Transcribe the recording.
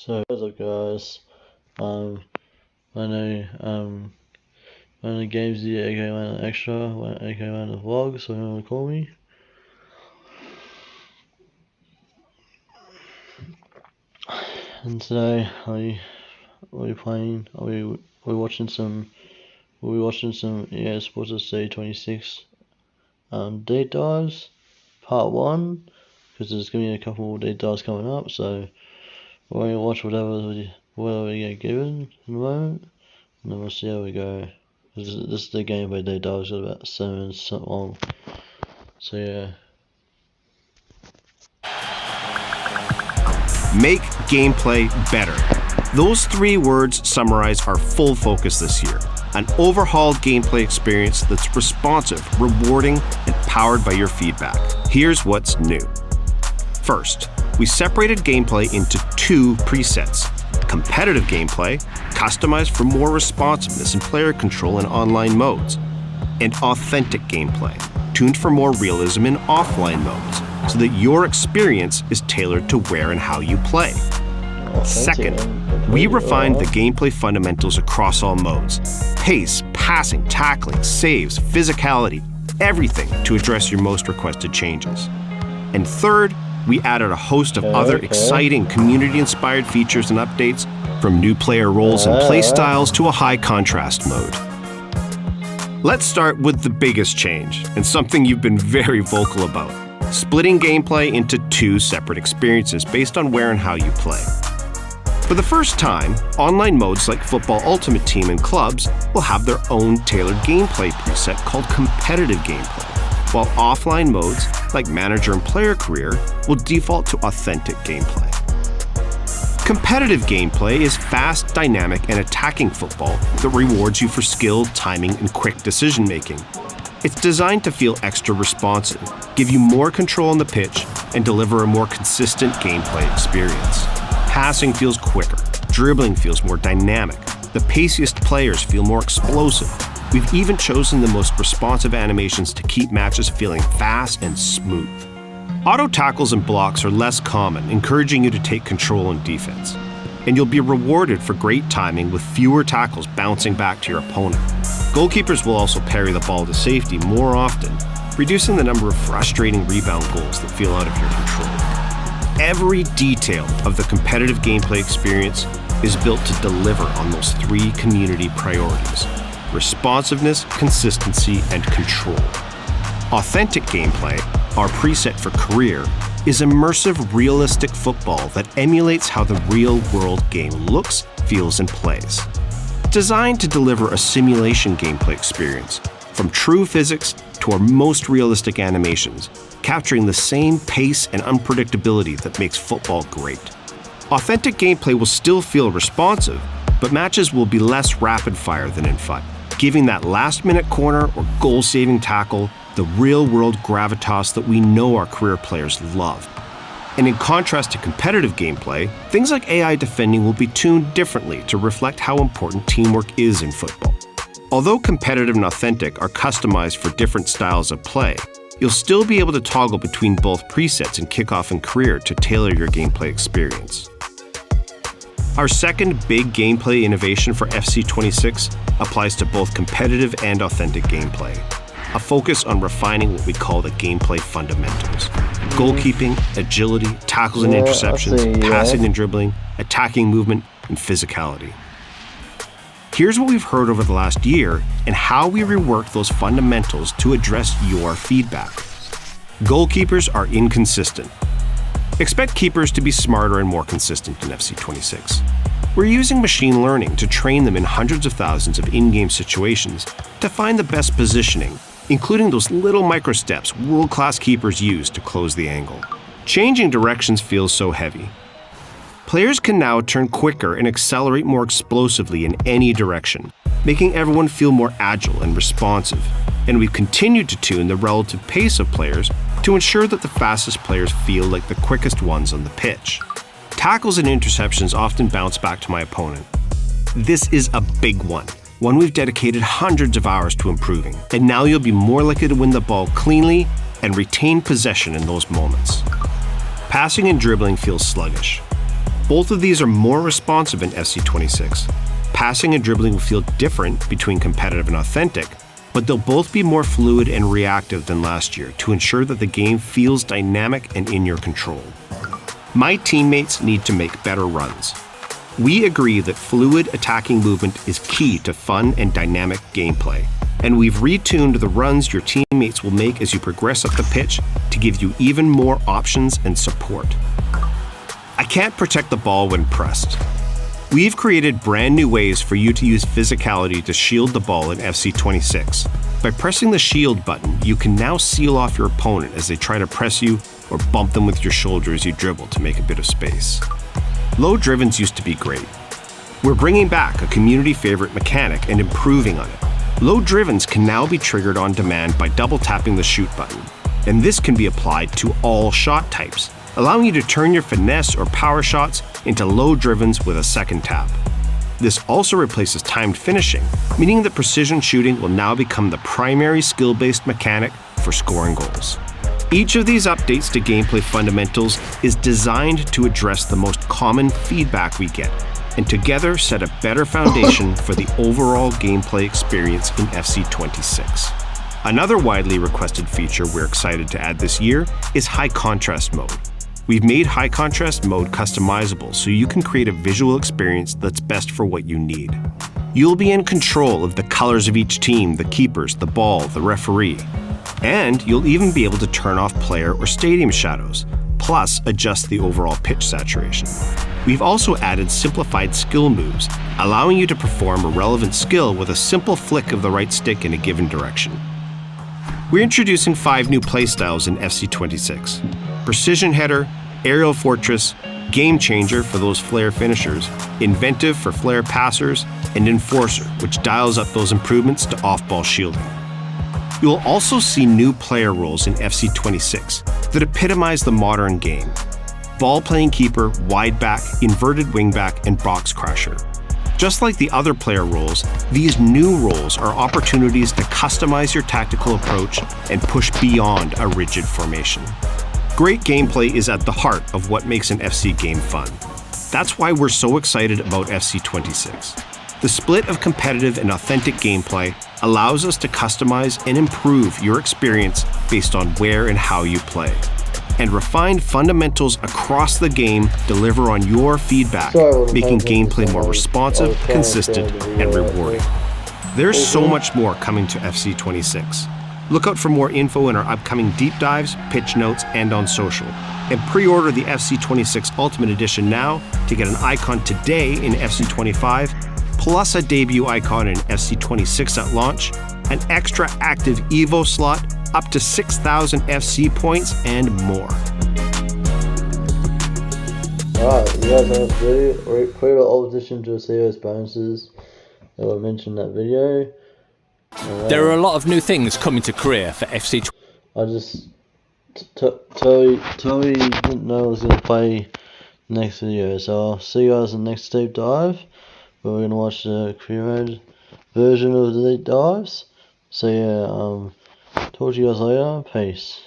So what's up, guys? I know one of the games the aka one extra, aka one of the vlog, so you want to call me. And today are we playing? Are we watching some? We'll be watching some EA Sports FC 26 deep dives, part 1, because there's gonna be a couple more deep dives coming up. So we're gonna watch whatever we get given in the moment, and then we'll see how we go. This is the gameplay deep dive. It's got about 7 minutes long. So yeah. Make gameplay better. Those 3 words summarize our full focus this year. An overhauled gameplay experience that's responsive, rewarding, and powered by your feedback. Here's what's new. First, we separated gameplay into 2 presets. Competitive gameplay, customized for more responsiveness and player control in online modes. And authentic gameplay, tuned for more realism in offline modes, so that your experience is tailored to where and how you play. Second, we refined the gameplay fundamentals across all modes. Pace, passing, tackling, saves, physicality, everything to address your most requested changes. And third, we added a host of other exciting community-inspired features and updates, from new player roles and playstyles to a high contrast mode. Let's start with the biggest change, and something you've been very vocal about: splitting gameplay into 2 separate experiences based on where and how you play. For the first time, online modes like Football Ultimate Team and Clubs will have their own tailored gameplay preset called Competitive Gameplay, while offline modes like Manager and Player Career will default to Authentic Gameplay. Competitive gameplay is fast, dynamic, and attacking football that rewards you for skill, timing, and quick decision-making. It's designed to feel extra responsive, give you more control on the pitch, and deliver a more consistent gameplay experience. Passing feels quicker, dribbling feels more dynamic, the paciest players feel more explosive. We've even chosen the most responsive animations to keep matches feeling fast and smooth. Auto tackles and blocks are less common, encouraging you to take control in defense. And you'll be rewarded for great timing with fewer tackles bouncing back to your opponent. Goalkeepers will also parry the ball to safety more often, reducing the number of frustrating rebound goals that feel out of your control. Every detail of the competitive gameplay experience is built to deliver on those 3 community priorities: responsiveness, consistency, and control. Authentic gameplay, our preset for career, is immersive, realistic football that emulates how the real-world game looks, feels, and plays. Designed to deliver a simulation gameplay experience, from true physics to our most realistic animations, capturing the same pace and unpredictability that makes football great. Authentic gameplay will still feel responsive, but matches will be less rapid-fire than in FUT, giving that last-minute corner or goal-saving tackle the real-world gravitas that we know our career players love. And in contrast to competitive gameplay, things like AI defending will be tuned differently to reflect how important teamwork is in football. Although competitive and authentic are customized for different styles of play, you'll still be able to toggle between both presets in kickoff and career to tailor your gameplay experience. Our second big gameplay innovation for FC26 applies to both competitive and authentic gameplay. A focus on refining what we call the gameplay fundamentals: goalkeeping, agility, tackles and interceptions, passing and dribbling, attacking movement, and physicality. Here's what we've heard over the last year and how we reworked those fundamentals to address your feedback. Goalkeepers are inconsistent. Expect keepers to be smarter and more consistent in FC26. We're using machine learning to train them in hundreds of thousands of in-game situations to find the best positioning, including those little micro-steps world-class keepers use to close the angle. Changing directions feels so heavy. Players can now turn quicker and accelerate more explosively in any direction, making everyone feel more agile and responsive. And we've continued to tune the relative pace of players to ensure that the fastest players feel like the quickest ones on the pitch. Tackles and interceptions often bounce back to my opponent. This is a big one we've dedicated hundreds of hours to improving, and now you'll be more likely to win the ball cleanly and retain possession in those moments. Passing and dribbling feels sluggish. Both of these are more responsive in FC26. Passing and dribbling will feel different between competitive and authentic, but they'll both be more fluid and reactive than last year to ensure that the game feels dynamic and in your control. My teammates need to make better runs. We agree that fluid attacking movement is key to fun and dynamic gameplay, and we've retuned the runs your teammates will make as you progress up the pitch to give you even more options and support. I can't protect the ball when pressed. We've created brand new ways for you to use physicality to shield the ball in FC26. By pressing the shield button, you can now seal off your opponent as they try to press you or bump them with your shoulder as you dribble to make a bit of space. Low drivens used to be great. We're bringing back a community favorite mechanic and improving on it. Low drivens can now be triggered on demand by double tapping the shoot button, and this can be applied to all shot types, allowing you to turn your finesse or power shots into low drivens with a second tap. This also replaces timed finishing, meaning that precision shooting will now become the primary skill-based mechanic for scoring goals. Each of these updates to gameplay fundamentals is designed to address the most common feedback we get, and together set a better foundation for the overall gameplay experience in FC26. Another widely requested feature we're excited to add this year is high contrast mode. We've made high contrast mode customizable so you can create a visual experience that's best for what you need. You'll be in control of the colors of each team, the keepers, the ball, the referee. And you'll even be able to turn off player or stadium shadows, plus adjust the overall pitch saturation. We've also added simplified skill moves, allowing you to perform a relevant skill with a simple flick of the right stick in a given direction. We're introducing 5 new playstyles in FC26. Precision Header, Aerial Fortress, Game Changer for those flare finishers, Inventive for flare passers, and Enforcer, which dials up those improvements to off-ball shielding. You will also see new player roles in FC26 that epitomize the modern game: ball-playing keeper, wide back, inverted wingback, and box crasher. Just like the other player roles, these new roles are opportunities to customize your tactical approach and push beyond a rigid formation. Great gameplay is at the heart of what makes an FC game fun. That's why we're so excited about FC26. The split of competitive and authentic gameplay allows us to customize and improve your experience based on where and how you play. And refined fundamentals across the game deliver on your feedback, making gameplay more responsive, consistent, and rewarding. There's so much more coming to FC26. Look out for more info in our upcoming deep dives, pitch notes, and on social. And pre-order the FC26 Ultimate Edition now to get an icon today in FC25, plus a debut icon in FC26 at launch, an extra active EVO slot, up to 6,000 FC points, and more. Alright, you guys have a video. Pre-order Old Edition to receive those bonuses that were mentioned in that video. There are a lot of new things coming to Korea for FC. I just Toei didn't know I was gonna play next video, so I'll see you guys in the next deep dive. But we're gonna watch the career mode version of the deep dives. So yeah, talk to you guys later. Peace.